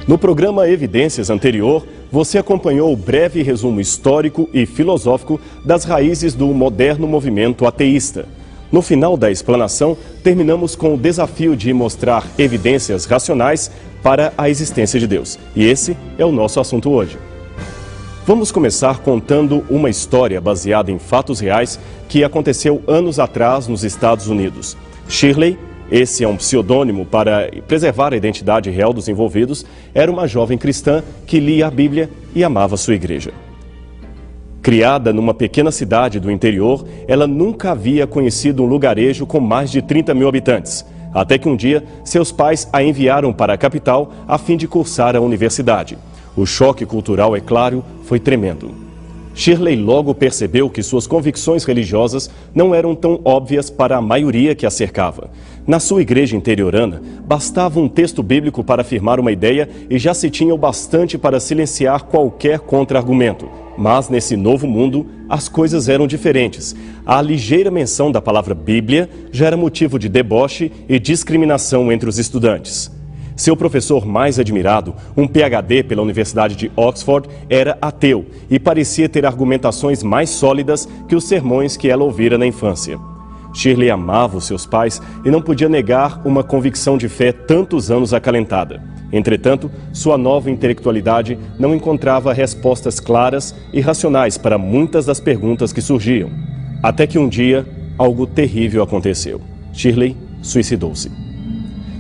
No programa Evidências anterior, você acompanhou o breve resumo histórico e filosófico das raízes do moderno movimento ateísta. No final da explanação, terminamos com o desafio de mostrar evidências racionais para a existência de Deus. E esse é o nosso assunto hoje. Vamos começar contando uma história baseada em fatos reais que aconteceu anos atrás nos Estados Unidos. Shirley, esse é um pseudônimo para preservar a identidade real dos envolvidos, era uma jovem cristã que lia a Bíblia e amava sua igreja. Criada numa pequena cidade do interior, ela nunca havia conhecido um lugarejo com mais de 30 mil habitantes, até que um dia seus pais a enviaram para a capital a fim de cursar a universidade. O choque cultural, é claro, foi tremendo. Shirley logo percebeu que suas convicções religiosas não eram tão óbvias para a maioria que a cercava. Na sua igreja interiorana, bastava um texto bíblico para afirmar uma ideia e já se tinha o bastante para silenciar qualquer contra-argumento. Mas nesse novo mundo, as coisas eram diferentes. A ligeira menção da palavra Bíblia já era motivo de deboche e discriminação entre os estudantes. Seu professor mais admirado, um PhD pela Universidade de Oxford, era ateu e parecia ter argumentações mais sólidas que os sermões que ela ouvira na infância. Shirley amava os seus pais e não podia negar uma convicção de fé tantos anos acalentada. Entretanto, sua nova intelectualidade não encontrava respostas claras e racionais para muitas das perguntas que surgiam. Até que um dia, algo terrível aconteceu. Shirley suicidou-se.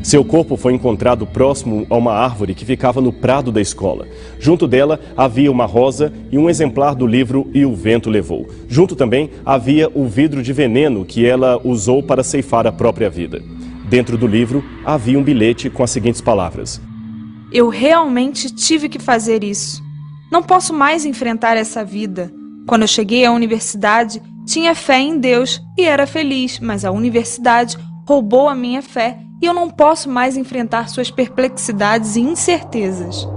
Seu corpo foi encontrado próximo a uma árvore que ficava no prado da escola. Junto dela havia uma rosa e um exemplar do livro E o Vento Levou. Junto também havia o vidro de veneno que ela usou para ceifar a própria vida. Dentro do livro havia um bilhete com as seguintes palavras: Eu realmente tive que fazer isso. Não posso mais enfrentar essa vida. Quando eu cheguei à universidade, tinha fé em Deus e era feliz, mas a universidade roubou a minha fé e eu não posso mais enfrentar suas perplexidades e incertezas.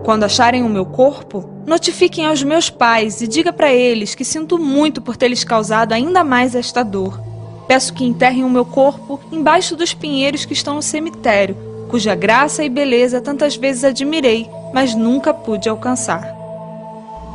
Quando acharem o meu corpo, notifiquem aos meus pais e diga para eles que sinto muito por ter lhes causado ainda mais esta dor. Peço que enterrem o meu corpo embaixo dos pinheiros que estão no cemitério, cuja graça e beleza tantas vezes admirei, mas nunca pude alcançar.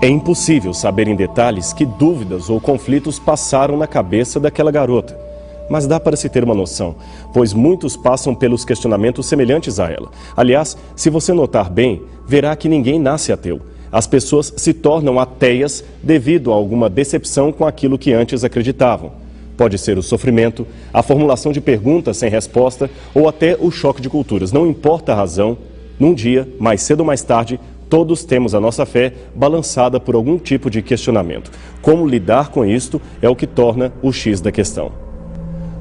É impossível saber em detalhes que dúvidas ou conflitos passaram na cabeça daquela garota. Mas dá para se ter uma noção, pois muitos passam pelos questionamentos semelhantes a ela. Aliás, se você notar bem, verá que ninguém nasce ateu. As pessoas se tornam ateias devido a alguma decepção com aquilo que antes acreditavam. Pode ser o sofrimento, a formulação de perguntas sem resposta ou até o choque de culturas. Não importa a razão, num dia, mais cedo ou mais tarde, todos temos a nossa fé balançada por algum tipo de questionamento. Como lidar com isto é o que torna o X da questão.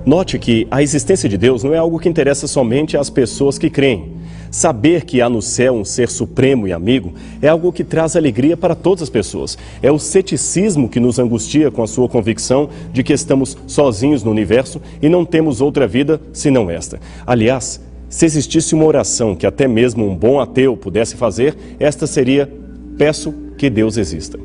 Note que a existência de Deus não é algo que interessa somente às pessoas que creem. Saber que há no céu um ser supremo e amigo é algo que traz alegria para todas as pessoas. É o ceticismo que nos angustia com a sua convicção de que estamos sozinhos no universo e não temos outra vida senão esta. Aliás, se existisse uma oração que até mesmo um bom ateu pudesse fazer, esta seria: peço que Deus exista.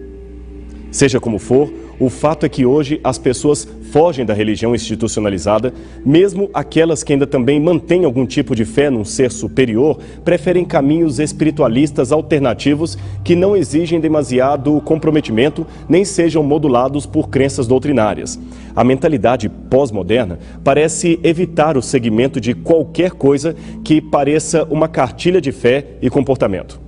Seja como for, o fato é que hoje as pessoas fogem da religião institucionalizada, mesmo aquelas que ainda também mantêm algum tipo de fé num ser superior, preferem caminhos espiritualistas alternativos que não exigem demasiado comprometimento, nem sejam modulados por crenças doutrinárias. A mentalidade pós-moderna parece evitar o segmento de qualquer coisa que pareça uma cartilha de fé e comportamento.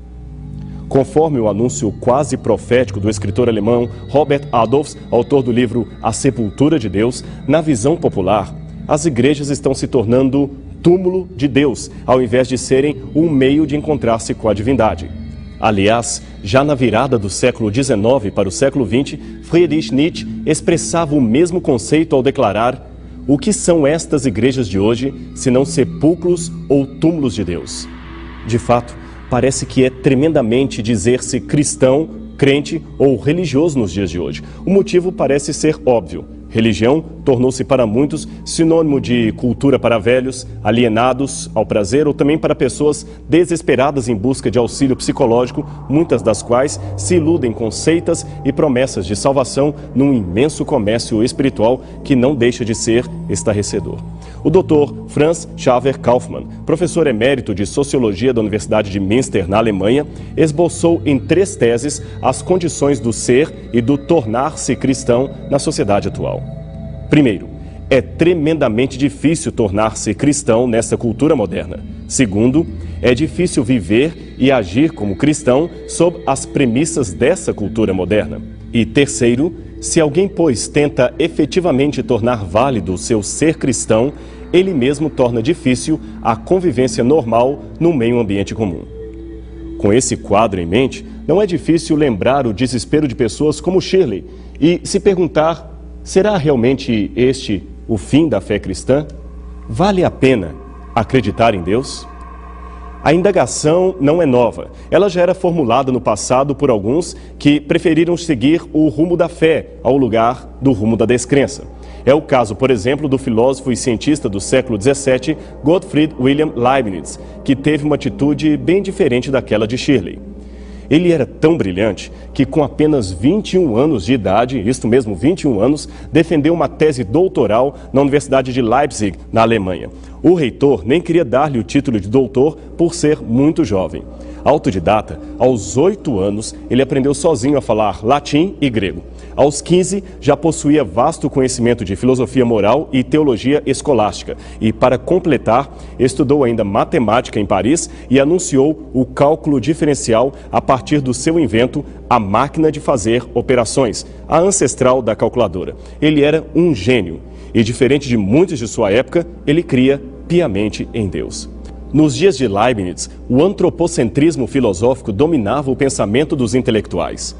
Conforme o anúncio quase profético do escritor alemão Robert Adolphs, autor do livro A Sepultura de Deus, na visão popular, as igrejas estão se tornando túmulo de Deus, ao invés de serem um meio de encontrar-se com a divindade. Aliás, já na virada do século XIX para o século XX, Friedrich Nietzsche expressava o mesmo conceito ao declarar: o que são estas igrejas de hoje, senão sepulcros ou túmulos de Deus? De fato, parece que é tremendamente dizer-se cristão, crente ou religioso nos dias de hoje. O motivo parece ser óbvio. Religião tornou-se para muitos sinônimo de cultura para velhos, alienados ao prazer ou também para pessoas desesperadas em busca de auxílio psicológico, muitas das quais se iludem com seitas e promessas de salvação num imenso comércio espiritual que não deixa de ser estarrecedor. O Dr. Franz Xaver Kaufmann, professor emérito de Sociologia da Universidade de Münster, na Alemanha, esboçou em 3 teses as condições do ser e do tornar-se cristão na sociedade atual. Primeiro, é tremendamente difícil tornar-se cristão nesta cultura moderna. Segundo, é difícil viver e agir como cristão sob as premissas dessa cultura moderna. E terceiro, se alguém, pois, tenta efetivamente tornar válido o seu ser cristão, ele mesmo torna difícil a convivência normal no meio ambiente comum. Com esse quadro em mente, não é difícil lembrar o desespero de pessoas como Shirley e se perguntar: será realmente este o fim da fé cristã? Vale a pena acreditar em Deus? A indagação não é nova. Ela já era formulada no passado por alguns que preferiram seguir o rumo da fé ao lugar do rumo da descrença. É o caso, por exemplo, do filósofo e cientista do século XVII, Gottfried Wilhelm Leibniz, que teve uma atitude bem diferente daquela de Shirley. Ele era tão brilhante que, com apenas 21 anos de idade, isto mesmo, 21 anos, defendeu uma tese doutoral na Universidade de Leipzig, na Alemanha. O reitor nem queria dar-lhe o título de doutor por ser muito jovem. Autodidata, aos 8 anos, ele aprendeu sozinho a falar latim e grego. Aos 15, já possuía vasto conhecimento de filosofia moral e teologia escolástica. E, para completar, estudou ainda matemática em Paris e anunciou o cálculo diferencial a partir do seu invento, a máquina de fazer operações, a ancestral da calculadora. Ele era um gênio e, diferente de muitos de sua época, ele cria piamente em Deus. Nos dias de Leibniz, o antropocentrismo filosófico dominava o pensamento dos intelectuais.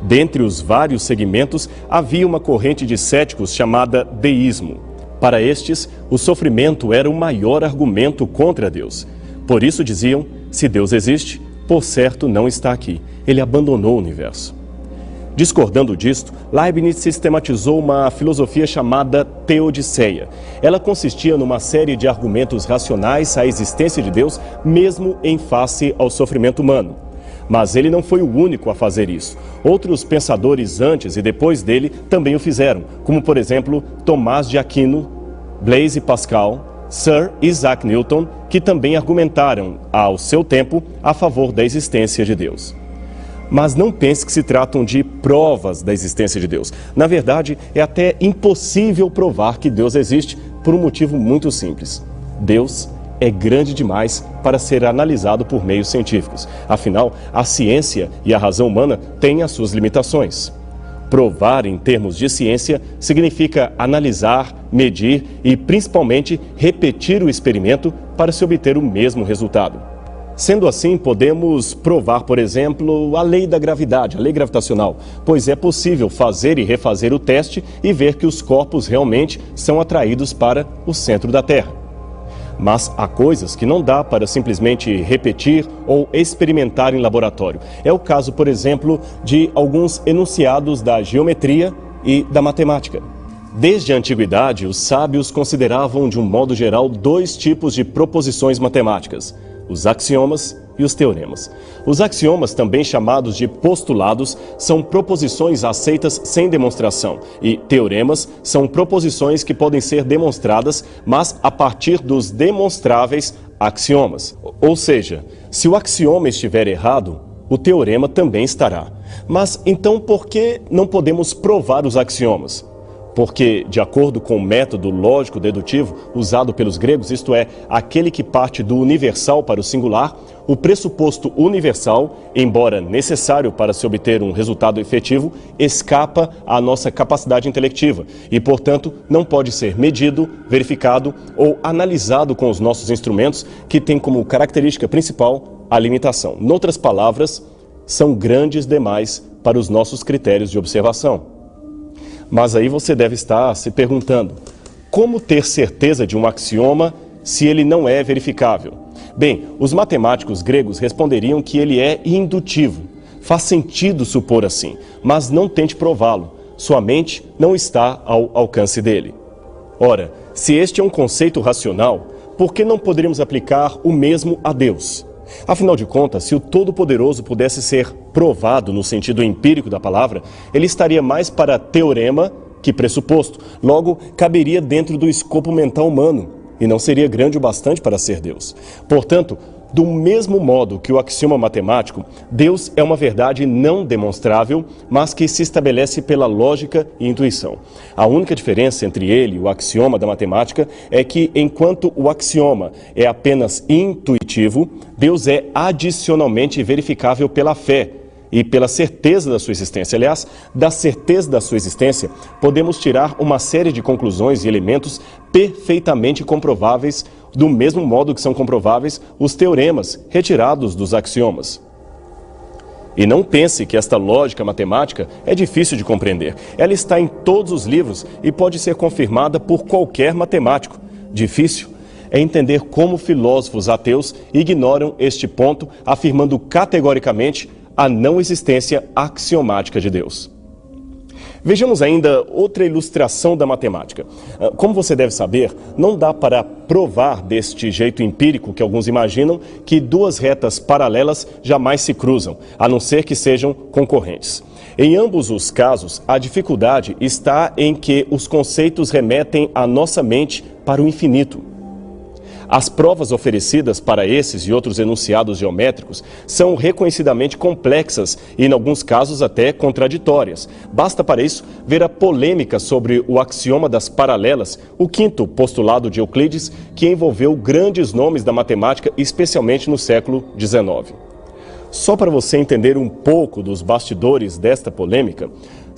Dentre os vários segmentos, havia uma corrente de céticos chamada deísmo. Para estes, o sofrimento era o maior argumento contra Deus. Por isso diziam: se Deus existe, por certo não está aqui. Ele abandonou o universo. Discordando disto, Leibniz sistematizou uma filosofia chamada teodiceia. Ela consistia numa série de argumentos racionais à existência de Deus, mesmo em face ao sofrimento humano. Mas ele não foi o único a fazer isso. Outros pensadores antes e depois dele também o fizeram, como, por exemplo, Tomás de Aquino, Blaise Pascal, Sir Isaac Newton, que também argumentaram, ao seu tempo, a favor da existência de Deus. Mas não pense que se tratam de provas da existência de Deus. Na verdade, é até impossível provar que Deus existe por um motivo muito simples. Deus é grande demais para ser analisado por meios científicos. Afinal, a ciência e a razão humana têm as suas limitações. Provar em termos de ciência significa analisar, medir e, principalmente, repetir o experimento para se obter o mesmo resultado. Sendo assim, podemos provar, por exemplo, a lei da gravidade, a lei gravitacional, pois é possível fazer e refazer o teste e ver que os corpos realmente são atraídos para o centro da Terra. Mas há coisas que não dá para simplesmente repetir ou experimentar em laboratório. É o caso, por exemplo, de alguns enunciados da geometria e da matemática. Desde a antiguidade, os sábios consideravam, de um modo geral, 2 tipos de proposições matemáticas: os axiomas e os teoremas. Os axiomas, também chamados de postulados, são proposições aceitas sem demonstração, e teoremas são proposições que podem ser demonstradas, mas a partir dos demonstráveis axiomas. Ou seja, se o axioma estiver errado, o teorema também estará. Mas então por que não podemos provar os axiomas? Porque, de acordo com o método lógico-dedutivo usado pelos gregos, isto é, aquele que parte do universal para o singular, o pressuposto universal, embora necessário para se obter um resultado efetivo, escapa à nossa capacidade intelectiva e, portanto, não pode ser medido, verificado ou analisado com os nossos instrumentos, que têm como característica principal a limitação. Noutras palavras, são grandes demais para os nossos critérios de observação. Mas aí você deve estar se perguntando: como ter certeza de um axioma se ele não é verificável? Bem, os matemáticos gregos responderiam que ele é indutivo. Faz sentido supor assim, mas não tente prová-lo. Sua mente não está ao alcance dele. Ora, se este é um conceito racional, por que não poderíamos aplicar o mesmo a Deus? Afinal de contas, se o Todo-Poderoso pudesse ser provado no sentido empírico da palavra, ele estaria mais para teorema que pressuposto. Logo, caberia dentro do escopo mental humano. e não seria grande o bastante para ser Deus. Portanto, do mesmo modo que o axioma matemático, Deus é uma verdade não demonstrável, mas que se estabelece pela lógica e intuição. A única diferença entre ele e o axioma da matemática é que, enquanto o axioma é apenas intuitivo, Deus é adicionalmente verificável pela fé e pela certeza da sua existência. Aliás, da certeza da sua existência, podemos tirar uma série de conclusões e elementos perfeitamente comprováveis, do mesmo modo que são comprováveis os teoremas retirados dos axiomas. E não pense que esta lógica matemática é difícil de compreender. Ela está em todos os livros e pode ser confirmada por qualquer matemático. Difícil é entender como filósofos ateus ignoram este ponto, afirmando categoricamente a não existência axiomática de Deus. Vejamos ainda outra ilustração da matemática. Como você deve saber, não dá para provar deste jeito empírico que alguns imaginam que duas retas paralelas jamais se cruzam, a não ser que sejam concorrentes. Em ambos os casos, a dificuldade está em que os conceitos remetem a nossa mente para o infinito. As provas oferecidas para esses e outros enunciados geométricos são reconhecidamente complexas e, em alguns casos, até contraditórias. Basta para isso ver a polêmica sobre o axioma das paralelas, o quinto postulado de Euclides, que envolveu grandes nomes da matemática, especialmente no século XIX. Só para você entender um pouco dos bastidores desta polêmica,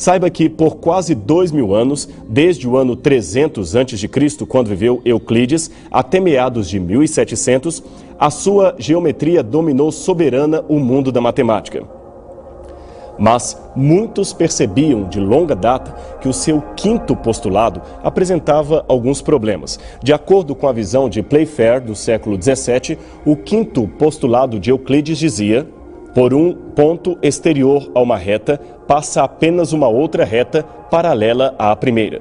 saiba que por quase 2000 anos, desde o ano 300 a.C., quando viveu Euclides, até meados de 1700, a sua geometria dominou soberana o mundo da matemática. Mas muitos percebiam de longa data que o seu quinto postulado apresentava alguns problemas. De acordo com a visão de Playfair do século XVII, o quinto postulado de Euclides dizia: por um ponto exterior a uma reta, passa apenas uma outra reta paralela à primeira.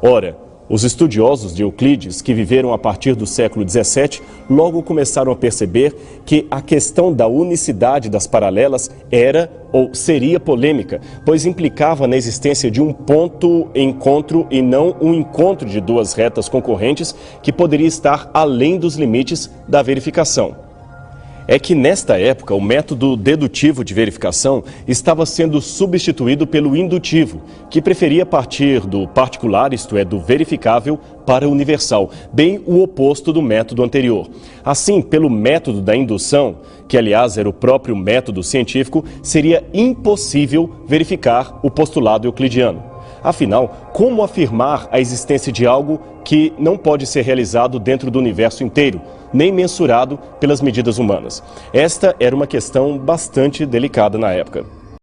Ora, os estudiosos de Euclides, que viveram a partir do século XVII, logo começaram a perceber que a questão da unicidade das paralelas era ou seria polêmica, pois implicava na existência de um ponto-encontro e não um encontro de duas retas concorrentes que poderia estar além dos limites da verificação. É que nesta época o método dedutivo de verificação estava sendo substituído pelo indutivo, que preferia partir do particular, isto é, do verificável, para o universal, bem o oposto do método anterior. Assim, pelo método da indução, que aliás era o próprio método científico, seria impossível verificar o postulado euclidiano. Afinal, como afirmar a existência de algo que não pode ser realizado dentro do universo inteiro, nem mensurado pelas medidas humanas? Esta era uma questão bastante delicada na época.